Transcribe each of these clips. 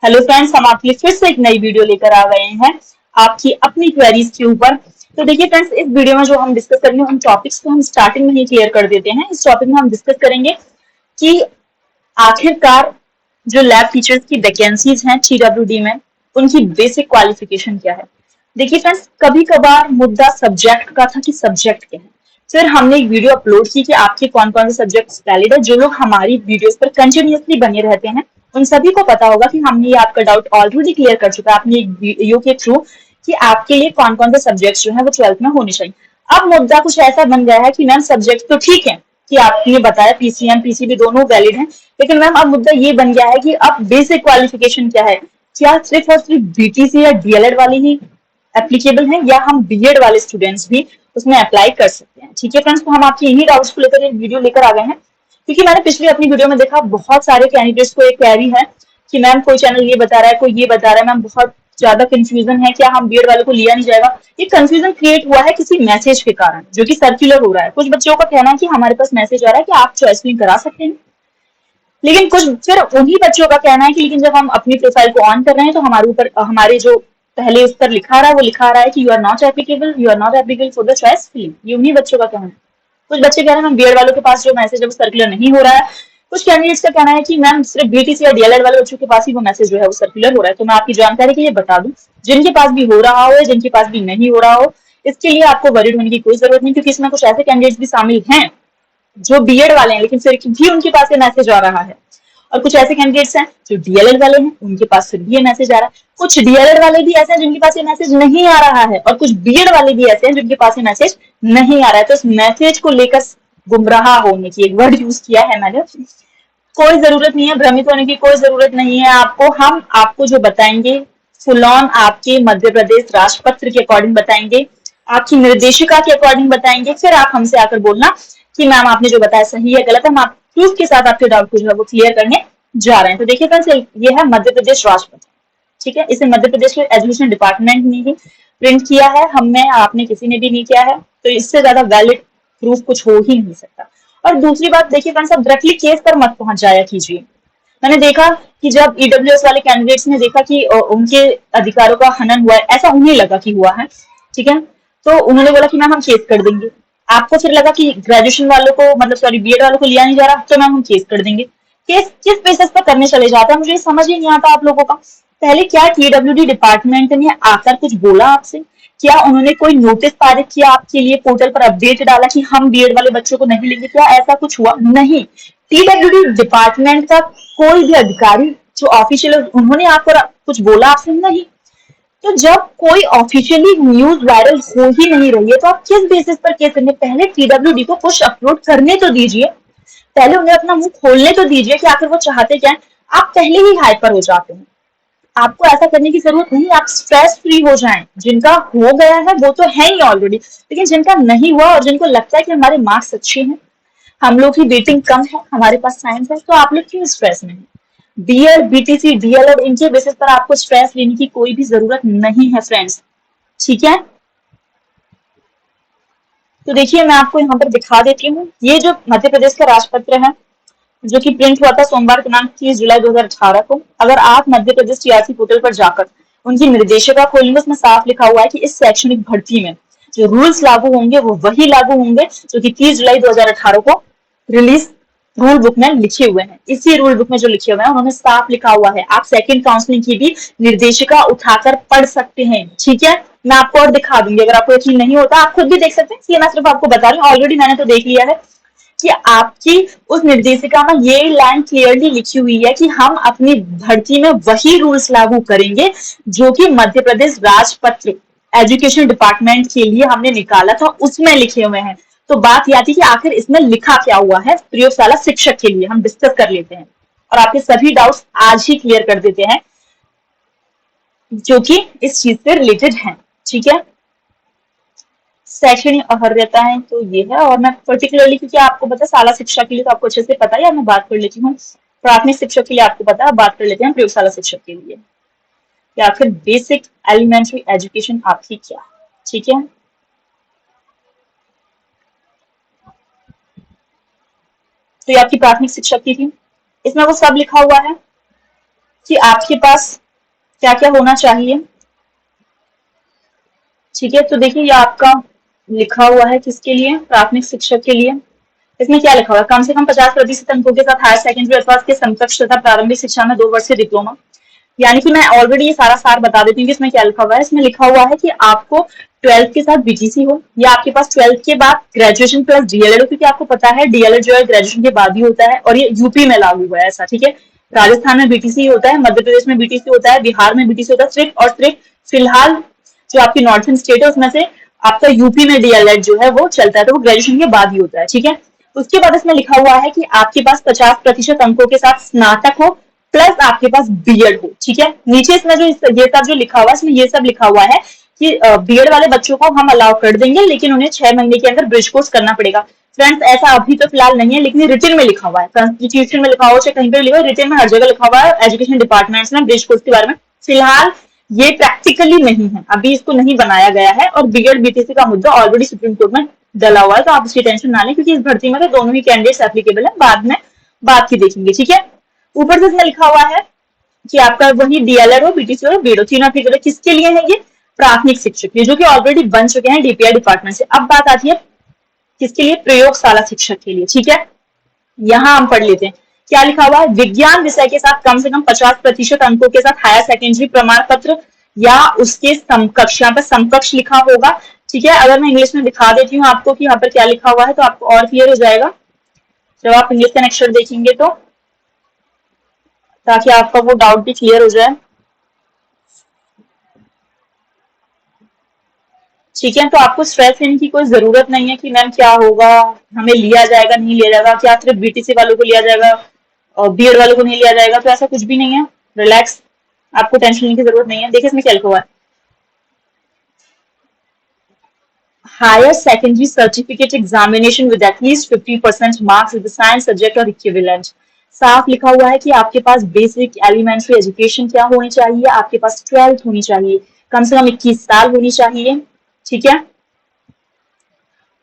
Hello friends, हम आपके लिए फिर से एक नई वीडियो लेकर आ गए हैं आपकी अपनी क्वेरीज के ऊपर। तो देखिए फ्रेंड्स, इस वीडियो में जो हम डिस्कस करेंगे उन टॉपिक्स को हम स्टार्टिंग में ही क्लियर कर देते हैं। इस टॉपिक में हम डिस्कस करेंगे कि आखिरकार जो लैब टीचर्स की वैकेंसीज हैं TWD में, उनकी बेसिक क्वालिफिकेशन क्या है। देखिए फ्रेंड्स, कभी कभार मुद्दा सब्जेक्ट का था कि सब्जेक्ट क्या है। फिर हमने एक वीडियो अपलोड की कि आपके कौन कौन से सब्जेक्ट्स वैलिड है। जो लोग हमारी वीडियोस पर कंटिन्यूअसली बने रहते हैं उन सभी को पता होगा कि हमने ये आपका डाउट ऑलरेडी क्लियर कर चुका है अपनी एक वीडियो के थ्रू कि आपके लिए कौन कौन से सब्जेक्ट्स जो है वो 12th में होने चाहिए। अब मुद्दा कुछ ऐसा बन गया है कि मैम सब्जेक्ट तो ठीक है कि आपने ये बताया PCM PCB दोनों वैलिड हैं, लेकिन मैम अब मुद्दा ये बन गया है कि अब बेसिक क्वालिफिकेशन क्या है। क्या सिर्फ और सिर्फ BTC या DLED वाले ही एप्लीकेबल हैं या हम BEd वाले स्टूडेंट्स भी उसमें अप्लाई कर सकते हैं। ठीक है फ्रेंड्स, तो हम आपके इन्हीं डाउट्स को लेकर एक वीडियो लेकर आ गए हैं, क्योंकि मैंने पिछली अपनी वीडियो में देखा बहुत सारे कैंडिडेट्स को एक क्वेरी है कि मैम कोई चैनल ये बता रहा है, कोई ये बता रहा है, मैम बहुत ज्यादा कंफ्यूजन है, क्या हम BEd वालों को लिया नहीं जाएगा। ये कंफ्यूजन क्रिएट हुआ है किसी मैसेज के कारण जो कि सर्कुलर हो रहा है। कुछ बच्चों का कहना है कि हमारे पास मैसेज आ रहा है कि आप चॉइस फिलिंग करा सकते हैं, लेकिन कुछ फिर उन्हीं बच्चों का कहना है कि लेकिन जब हम अपनी प्रोफाइल को ऑन कर रहे हैं तो हमारे ऊपर हमारे जो पहले उस पर लिखा रहा है वो लिखा रहा है कि you are not applicable for the choice filling. ये उन्हीं बच्चों का कहना है। कुछ बच्चे कह रहे हैं मैम BEd वालों के पास जो मैसेज है वो सर्कुलर नहीं हो रहा है। कुछ कैंडिडेट्स का कहना है कि मैम सिर्फ BTC या DLED वाले बच्चों के पास ही वो मैसेज जो है वो सर्कुलर हो रहा है। तो मैं आपकी जानकारी के लिए बता दूं, जिनके पास भी हो रहा हो, जिनके पास भी नहीं हो रहा हो, इसके लिए आपको वरीड होने की कोई जरूरत नहीं, क्योंकि इसमें कुछ ऐसे कैंडिडेट्स भी शामिल हैं जो BEd वाले हैं लेकिन फिर भी उनके पास ये मैसेज आ रहा है, और कुछ ऐसे कैंडिडेट्स हैं जो DLED वाले हैं, उनके पास फिर भी ये मैसेज आ रहा है। कुछ DLED वाले भी ऐसे हैं जिनके पास ये मैसेज नहीं आ रहा है, और कुछ BEd वाले भी ऐसे हैं जिनके पास ये मैसेज नहीं आ रहा है। तो इस मैसेज को लेकर गुमराह होने की एक वर्ड यूज किया है मैंने। कोई जरूरत नहीं है, भ्रमित होने की कोई जरूरत नहीं है आपको। हम आपको जो बताएंगे फुल ऑन आपके मध्य प्रदेश राजपत्र के अकॉर्डिंग बताएंगे, आपकी निर्देशिका के अकॉर्डिंग बताएंगे। फिर आप हमसे आकर बोलना कि मैम आपने जो बताया सही है गलत है। हम आप प्रूफ के साथ आपके डाउट को जो है वो क्लियर करने जा रहे हैं। तो देखिए फ्रेंड्स, ये है मध्य प्रदेश राजपत्र। ठीक है, इसे मध्य प्रदेश के एजुकेशन डिपार्टमेंट ने ही प्रिंट किया है, हमने आपने किसी ने भी नहीं किया है। तो इससे ज्यादा वैलिड प्रूफ कुछ हो ही नहीं सकता। और दूसरी बात देखिए फ्रेंड्स, आप डायरेक्टली केस पर मत पहुंच जाया कीजिए। मैंने देखा कि जब EWS वाले कैंडिडेट्स ने देखा कि उनके अधिकारों का हनन हुआ है, ऐसा उन्हें लगा कि हुआ है, ठीक है, तो उन्होंने बोला कि मैम हम केस कर देंगे। आपको फिर लगा कि ग्रेजुएशन वालों को मतलब सॉरी BEd वालों को लिया नहीं जा रहा, तो मैम हम केस कर देंगे। केस किस बेसिस पर करने चले जाते हैं मुझे समझ ही नहीं आता आप लोगों का। पहले क्या TWD डिपार्टमेंट ने आकर कुछ बोला आपसे? क्या उन्होंने कोई नोटिस पारित किया आपके लिए, पोर्टल पर अपडेट डाला कि हम BEd वाले बच्चों को नहीं लेंगे? क्या ऐसा कुछ हुआ? नहीं। TWD डिपार्टमेंट का कोई भी अधिकारी जो ऑफिशियल, उन्होंने आपको कुछ बोला आपसे? नहीं। तो जब कोई ऑफिशियली न्यूज वायरल हो ही नहीं रही है तो आप किस बेसिस पर केस करेंगे? पहले TWD को कुछ अपलोड करने तो दीजिए, पहले उन्हें अपना मुंह खोलने तो दीजिए कि आखिर वो चाहते क्या है। आप पहले ही हाइपर हो जाते हैं। आपको ऐसा करने की जरूरत नहीं, आप स्ट्रेस फ्री हो जाएं। जिनका हो गया है वो तो है ही ऑलरेडी, लेकिन जिनका नहीं हुआ और जिनको लगता है कि हमारे मार्क्स अच्छे हैं, हम लोग की रेटिंग कम है, हमारे पास साइंस है, तो आप लोग क्यों स्ट्रेस में हैं? BEd BTC DLED इनके बेसिस पर आपको स्ट्रेस लेने की कोई भी जरूरत नहीं है फ्रेंड्स। ठीक है, तो देखिए मैं आपको यहाँ पर दिखा देती हूँ। ये जो मध्य प्रदेश का राजपत्र है जो कि प्रिंट हुआ था सोमवार दिनांक 30 जुलाई 2018 को, अगर आप मध्य प्रदेश TRC पोर्टल पर जाकर उनकी निर्देशिका खोलेंगे, उसमें साफ लिखा हुआ है कि इस शैक्षणिक भर्ती में जो रूल्स लागू होंगे वो वही लागू होंगे जो कि 30 जुलाई 2018 को रिलीज रूल बुक में लिखे हुए हैं। इसी रूल बुक में जो लिखे हुए हैं उन्होंने साफ लिखा हुआ है। आप सेकंड काउंसलिंग की भी निर्देशिका उठाकर पढ़ सकते हैं। ठीक है, मैं आपको और दिखा दूंगी, अगर आपको यकीन नहीं होता आप खुद भी देख सकते हैं, इसलिए मैं सिर्फ आपको बता रही हूँ। ऑलरेडी मैंने तो देख लिया है कि आपकी उस निर्देशिका में ये लाइन क्लियरली लिखी हुई है कि हम अपनी भर्ती में वही रूल्स लागू करेंगे जो कि मध्य प्रदेश राजपत्र एजुकेशन डिपार्टमेंट के लिए हमने निकाला था, उसमें लिखे हुए हैं। तो बात यह आती कि आखिर इसमें लिखा क्या हुआ है प्रयोगशाला शिक्षक के लिए, हम डिस्कस कर लेते हैं और आपके सभी डाउट्स आज ही क्लियर कर देते हैं जो कि इस चीज से रिलेटेड हैं। ठीक है, शैक्षणिक अर्हताएं तो ये है, और मैं पर्टिकुलरली क्योंकि आपको पता है शाला शिक्षा के लिए तो आपको अच्छे से पता है, या मैं बात कर लेती हूँ प्राथमिक शिक्षक के लिए आपको पता है, बात कर लेते हैं प्रयोगशाला शिक्षक के लिए कि आखिर बेसिक एलिमेंट्री एजुकेशन आपकी क्या है। ठीक है, तो ये आपकी प्राथमिक शिक्षक की थी, इसमें वो सब लिखा हुआ है। कि आपके पास क्या क्या होना चाहिए। ठीक है, तो देखिए ये आपका लिखा हुआ है किसके लिए, प्राथमिक शिक्षक के लिए। इसमें क्या लिखा हुआ है, कम से कम 50% अंकों के साथ हायर सेकेंडरी अथवा के समकक्ष तथा प्रारंभिक शिक्षा में 2 वर्षीय डिप्लोमा। यानी कि मैं ऑलरेडी ये सारा सार बता देती हूँ कि इसमें क्या लिखा हुआ है। इसमें लिखा हुआ है कि आपको 12th के साथ बीटीसी हो, या आपके पास 12th के बाद ग्रेजुएशन प्लस डीएलएड हो, क्योंकि आपको पता है डीएलएड जो है ग्रेजुएशन के बाद ही होता है और ये यूपी में लागू हुआ है ऐसा। ठीक है, राजस्थान में बीटीसी होता है, मध्य प्रदेश में बीटीसी होता है, बिहार में बीटीसी होता है सिर्फ और सिर्फ। फिलहाल जो आपकी नॉर्थन स्टेट है उसमें से आपका यूपी में डीएलएड जो है वो चलता है, तो वो ग्रेजुएशन के बाद ही होता है। ठीक है, उसके बाद इसमें लिखा हुआ है कि आपके पास 50% अंकों के साथ स्नातक हो प्लस आपके पास बीएड हो। ठीक है, नीचे इसमें जो ये सब जो लिखा हुआ है इसमें ये सब लिखा हुआ है कि बीएड वाले बच्चों को हम अलाउ कर देंगे, लेकिन उन्हें 6 महीने के अंदर ब्रिज कोर्स करना पड़ेगा। फ्रेंड्स ऐसा अभी तो फिलहाल नहीं है, लेकिन रिटन में लिखा हुआ है, कॉन्स्टिट्यूशन में लिखा हुआ है, कहीं पर लिखा हुआ है, रिटन में हर जगह लिखा हुआ है एजुकेशन डिपार्टमेंट्स में ब्रिज कोर्स के बारे में। फिलहाल ये प्रैक्टिकली नहीं है, अभी इसको नहीं बनाया गया है, और बीएड बीटीसी का मुद्दा ऑलरेडी सुप्रीम कोर्ट में डला हुआ है, तो आप इसकी टेंशन ना लें, क्योंकि इस भर्ती में तो दोनों ही कैंडिडेट्स एप्लीकेबल है, बाद में बात की देखेंगे। ठीक है, ऊपर से इसमें लिखा हुआ है कि आपका वही डीएलएड हो, बीटीसी हो, बीएड हो, तीनों एप्लीकेबल। किसके लिए है ये, प्राथमिक शिक्षक, ये जो कि ऑलरेडी बन चुके हैं डीपीआई डिपार्टमेंट से। अब बात आती है किसके लिए, प्रयोगशाला शिक्षक के लिए। ठीक है, यहां हम पढ़ लेते हैं क्या लिखा हुआ है। विज्ञान विषय के साथ कम से कम 50% अंकों के साथ हायर सेकेंडरी प्रमाण पत्र या उसके समकक्ष, यहाँ पर समकक्ष लिखा होगा। ठीक है, अगर मैं इंग्लिश में दिखा देती हूँ आपको कि यहाँ पर क्या लिखा हुआ है तो आपको और क्लियर हो जाएगा जब आप इंग्लिश का अक्षर देखेंगे, तो ताकि आपका वो डाउट भी क्लियर हो जाए। ठीक है, तो आपको स्ट्रेस लेने की कोई जरूरत नहीं है कि मैम क्या होगा, हमें लिया जाएगा नहीं लिया जाएगा, क्या सिर्फ बीटीसी वालों को लिया जाएगा और बीएड वालों को नहीं लिया जाएगा, तो ऐसा कुछ भी नहीं है। रिलैक्स, आपको टेंशन लेने की जरूरत नहीं है। देखिए इसमें क्या लिखा हुआ है, higher secondary certificate examination with at least 50% marks in the science subject or equivalent। साफ लिखा हुआ है कि आपके पास बेसिक एलिमेंट्री एजुकेशन क्या होनी चाहिए, आपके पास 12th होनी चाहिए, कम से कम 21 साल होनी चाहिए। ठीक है,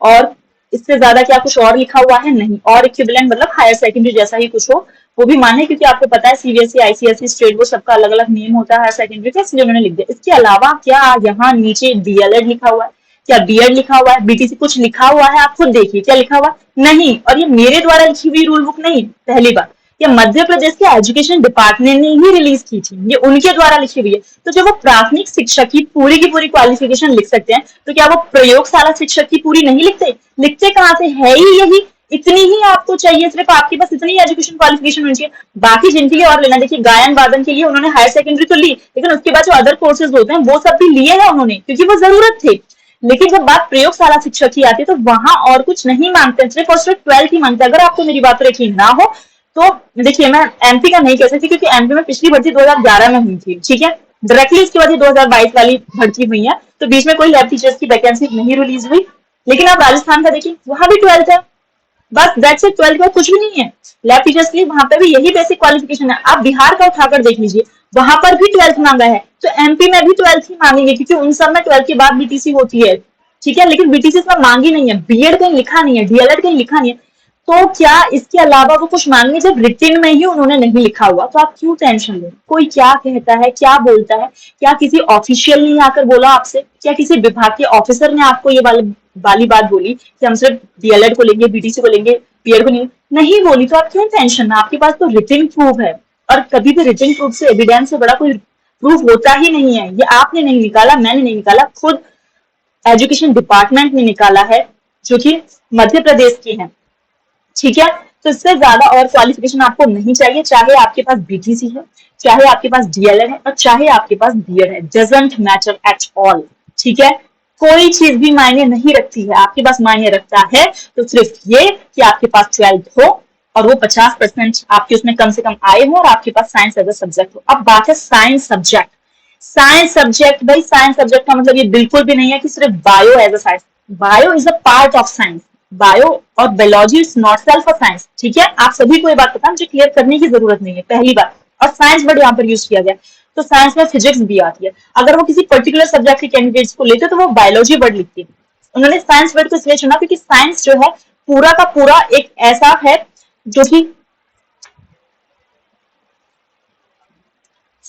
और इससे ज्यादा क्या कुछ और लिखा हुआ है, नहीं। और इक्विवेलेंट मतलब हायर सेकेंडरी जैसा ही कुछ हो, वो भी माने, क्योंकि आपको पता है सीबीएसई आईसीएसई स्टेट बोर्ड सबका अलग अलग नेम होता है हायर सेकेंडरी का, इसलिए उन्होंने लिख दिया। इसके अलावा क्या यहाँ नीचे डीएलएड लिखा हुआ है, क्या बीएड लिखा हुआ है, बीटीसी कुछ लिखा हुआ है, आप खुद देखिए क्या लिखा हुआ नहीं। और ये मेरे द्वारा लिखी हुई रूल बुक नहीं, पहली बार ये मध्य प्रदेश के एजुकेशन डिपार्टमेंट ने ही रिलीज की थी, ये उनके द्वारा लिखी हुई है। तो जब वो प्राथमिक शिक्षक की पूरी क्वालिफिकेशन लिख सकते हैं, तो क्या वो प्रयोगशाला शिक्षक की पूरी नहीं लिखते? लिखते कहाँ से, है ही यही, इतनी ही आपको चाहिए, सिर्फ आपके पास इतनी एजुकेशन क्वालिफिकेशन होनी चाहिए। बाकी जिनके लिए और लेना, देखिए गायन वादन के लिए उन्होंने हायर सेकेंडरी तो ली, लेकिन उसके बाद जो अदर कोर्सेज होते हैं वो सब भी लिए हैं उन्होंने, क्योंकि वो जरूरत थे। लेकिन जब बात प्रयोगशाला शिक्षक की आती है तो वहां और कुछ नहीं मांगते, सिर्फ और सिर्फ 12th ही मांगते। अगर आपको मेरी बात यकीन ना हो तो देखिए, मैं एमपी का नहीं कह सकती, क्योंकि एमपी में पिछली भर्ती 2011 में हुई थी। ठीक है, डायरेक्टली इसके बाद 2022 वाली भर्ती हुई है, तो बीच में कोई लैब टीचर्स की वैकेंसी नहीं रिलीज हुई। लेकिन आप राजस्थान का देखिए, वहां भी 12th है, बस दैट्स इट, 12th का कुछ भी नहीं है। लैब टीचर्स के लिए वहां पर भी यही बेसिक क्वालिफिकेशन है। आप बिहार का उठाकर देख लीजिए, वहां पर भी 12th मांगा है, तो एमपी में भी 12th ही मांगेंगे, क्योंकि उन सब में 12th के बाद बीटीसी होती है। ठीक है, लेकिन बीटीसी इसमें मांगी नहीं है, बीएड कहीं लिखा नहीं है, डीएलएड कहीं लिखा नहीं है, तो क्या इसके अलावा वो कुछ मांगने, जब रिटिन में ही उन्होंने नहीं लिखा हुआ, तो आप क्यों टेंशन लें? कोई क्या कहता है, क्या बोलता है, क्या किसी ऑफिशियल ने आकर बोला आपसे, क्या किसी विभाग के ऑफिसर ने आपको ये वाली बात बोली कि हम सिर्फ डीएलएड को लेंगे, बीटीसी को लेंगे, बीएड को नहीं बोली, तो आप क्यों टेंशन ना, आपके पास तो रिटिन प्रूफ है। और कभी भी रिटिन प्रूफ से, एविडेंस से बड़ा कोई प्रूफ होता ही नहीं है। ये आपने नहीं निकाला, मैंने नहीं निकाला, खुद एजुकेशन डिपार्टमेंट ने निकाला है, जो कि मध्य प्रदेश की है। ठीक है, तो इससे ज्यादा और क्वालिफिकेशन आपको नहीं चाहिए, चाहे आपके पास बीटीसी है, चाहे आपके पास डीएलएड है, और चाहे आपके पास बीएड है, डजंट मैटर एट ऑल। ठीक है, कोई चीज भी मायने नहीं रखती है, आपके पास मायने रखता है तो सिर्फ ये कि आपके पास 12th हो और वो 50% आपके उसमें कम से कम आए हो, और आपके पास साइंस एज अ सब्जेक्ट हो। अब बात है साइंस सब्जेक्ट। साइंस सब्जेक्ट, भाई साइंस सब्जेक्ट का मतलब ये बिल्कुल भी नहीं है कि सिर्फ bio as a science. Bio is a part of science, bio और biology is not self a science. ठीक है, आप सभी को ये बात पता, मुझे क्लियर करने की जरूरत नहीं है, पहली बात। और साइंस वर्ड यहाँ पर यूज किया गया, तो साइंस में फिजिक्स भी आती है। अगर वो किसी पर्टिकुलर सब्जेक्ट के कैंडिडेट्स को लेते तो वो बायोलॉजी वर्ड लिखते। उन्होंने साइंस वर्ड को इसलिए चुना क्योंकि साइंस जो है पूरा का पूरा एक ऐसा है जो कि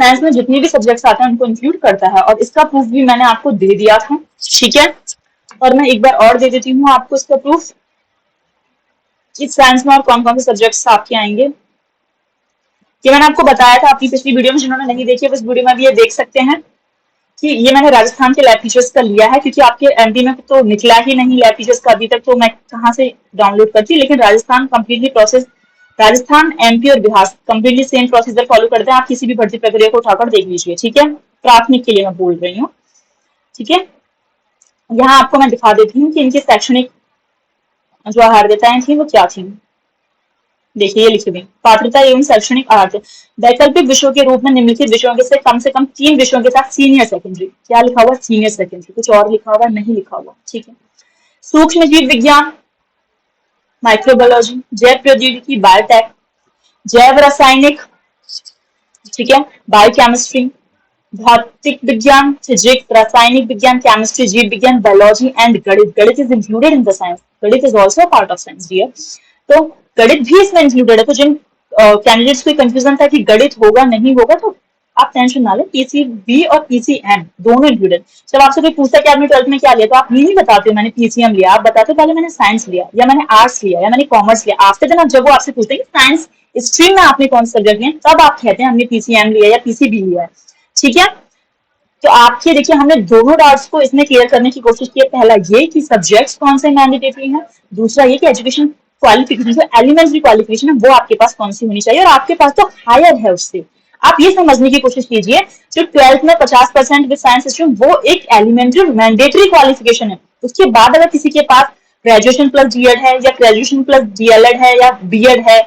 साइंस में जितने भी सब्जेक्ट्स आते हैं उनको इंक्लूड करता है, और इसका प्रूफ भी मैंने आपको दे दिया था, ठीक है। और मैं एक बार और दे देती हूँ आपको इसका प्रूफ कि साइंस में और कौन कौन से सब्जेक्ट्स आपके आएंगे। ये मैंने आपको बताया था अपनी पिछली वीडियो में, जिन्होंने नहीं देखी है उस वीडियो में भी ये देख सकते हैं कि ये मैंने राजस्थान के लैब टीचर्स का लिया है, क्योंकि आपके एमपी में तो निकला ही नहीं लैब टीचर्स का अभी तक, तो मैं कहाँ से डाउनलोड करती। लेकिन Rajasthan completely process, Rajasthan, MP और Bihar completely same procedure follow करते हैं। आप किसी भी भर्ती प्रक्रिया को उठाकर देख लीजिए, ठीक है। प्राथमिक के लिए मैं बोल रही हूँ, ठीक है। यहाँ आपको मैं दिखा देती हूँ कि इनकी शैक्षणिक जो अर्हताएं थी वो क्या थी। देखिए ये लिखी हुई पात्रता एवं शैक्षणिक अर्हता, वैकल्पिक विषयों के रूप में निम्नलिखित विषयों के से कम 3 विषयों के साथ सीनियर सेकेंडरी, क्या लिखा हुआ सीनियर सेकेंडरी, कुछ और लिखा हुआ नहीं लिखा हुआ, ठीक है। सूक्ष्म जीव विज्ञान, माइक्रोबायोलॉजी, जैव प्रौद्योगिकी, बायोटेक, जैव रासायनिक, ठीक है, बायोकेमिस्ट्री, भौतिक विज्ञान, फिजिक्स, रासायनिक विज्ञान, केमिस्ट्री, जीव विज्ञान, biology and ganit. Ganit is included in the science, ganit is also part of science dear. तो गणित भी इसमें इंक्लूडेड है। तो जिन कैंडिडेट्स को कंफ्यूजन था कि गणित होगा नहीं होगा, तो आप टेंशन ना लें, पीसीबी और पीसीएम दोनों इंक्लूडेड। जब आपसे कोई पूछता है कि आपने 12th में क्या लिया, तो आप ये नहीं बताते मैंने पीसीएम लिया, आप बताते पहले मैंने साइंस लिया, या मैंने आर्ट्स लिया, या मैंने कॉमर्स लिया। आफ्टर देन जब वो आपसे पूछते हैं कि साइंस स्ट्रीम में आपने कौन सा सब्जेक्ट लिया, तब आप कहते हैं हमने पीसीएम लिया या पीसीबी लिया है, ठीक है। तो आपके देखिए हमने दोनों डाउट्स को इसमें क्लियर करने की कोशिश की है। पहला ये कि सब्जेक्ट्स कौन से मैंडेटरी हैं, दूसरा ये कि एजुकेशन क्वालिफिकेशन, जो एलिमेंट्री क्वालिफिकेशन है वो आपके पास कौन सी होनी चाहिए, और आपके पास तो हायर है उससे। आप ये समझने की कोशिश कीजिए, जो 12th में 50% विद साइंस स्ट्रीम, वो एक एलिमेंट्री मैंडेटरी क्वालिफिकेशन है। उसके बाद अगर किसी के पास ग्रेजुएशन प्लस डीएड है, या ग्रेजुएशन प्लस डीएलएड है, या बीएड है,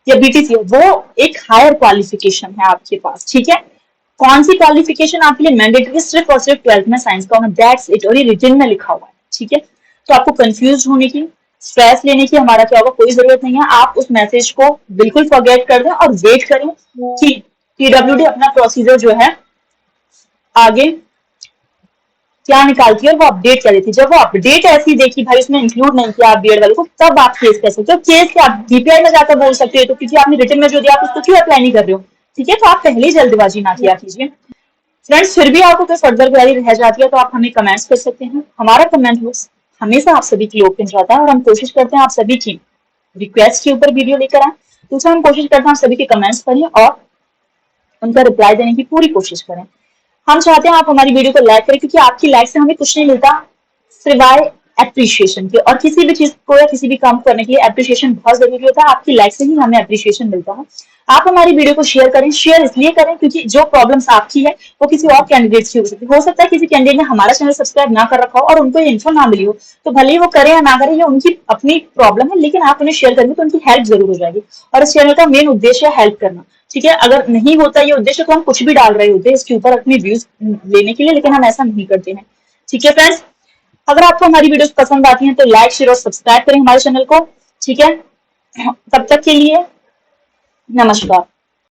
या बीटीसी है, वो एक हायर क्वालिफिकेशन है आपके पास, ठीक है। कौन सी क्वालिफिकेशन आपके लिए मैंडेटरी, सिर्फ और सिर्फ 12th में साइंस का होना, दैट्स इट, और ये रिटन में लिखा हुआ है, ठीक है। तो आपको कंफ्यूज होने की, स्ट्रेस लेने की हमारा क्या होगा, कोई जरूरत नहीं है। आप उस मैसेज को बिल्कुल फॉरगेट कर दें और वेट करें कि पीडब्ल्यूडी अपना प्रोसीजर जो है आगे क्या निकालती है और वो अपडेट क्या देती है। जब वो अपडेट ऐसी देखी भाई उसमें इंक्लूड नहीं किया आप बीएड वाले को, तब आप केस कर सकते हो। केस क्या आप डीपीआई में जाकर बोल सकते हो, तो क्योंकि आपने रिटन में जो दिया आप उसको क्यों अप्लाई नहीं कर रहे हो, ठीक है। तो आप पहले ही जल्दबाजी ना किया कीजिए। फ्रेंड्स, फिर भी आपको कोई फर्दर क्वेरी रह जाती है तो आप हमें कमेंट्स कर सकते हैं। हमारा कमेंट बॉक्स हमेशा आप सभी की ओपन रहता है, और हम कोशिश करते हैं आप सभी की रिक्वेस्ट के ऊपर वीडियो लेकर आए। दूसरा, हम कोशिश करते हैं आप सभी के कमेंट्स पढ़ें और उनका रिप्लाई देने की पूरी कोशिश करें। हम चाहते हैं आप हमारी वीडियो को लाइक करें, क्योंकि आपकी लाइक से हमें कुछ नहीं मिलता सिवाय एप्रिशिएशन के, और किसी भी चीज को या किसी भी काम को करने के लिए एप्रिशिएशन बहुत जरूरी होता है। आपकी लाइक से ही हमें एप्रिशिएशन मिलता है। आप हमारी वीडियो को शेयर करें। शेयर इसलिए करें क्योंकि जो प्रॉब्लम्स आपकी है वो किसी और कैंडिडेट की हो सकता है किसी कैंडिडेट ने हमारा चैनल सब्सक्राइब ना कर रखा हो और उनको ये इन्फो ना मिली हो, तो भले ही वो करें या ना करें, ये उनकी अपनी प्रॉब्लम है, लेकिन आप उन्हें शेयर करेंगे तो उनकी हेल्प जरूर हो जाएगी। और इस चैनल का मेन उद्देश्य है हेल्प करना, ठीक है। अगर नहीं होता ये उद्देश्य तो हम कुछ भी डाल रहे होते हैं इसके ऊपर अपनी व्यूज लेने के लिए, लेकिन हम ऐसा नहीं करते हैं, ठीक है फ्रेंड्स। अगर आपको हमारी वीडियोस पसंद आती हैं तो लाइक, शेयर और सब्सक्राइब करें हमारे चैनल को, ठीक है। तब तक के लिए नमस्कार।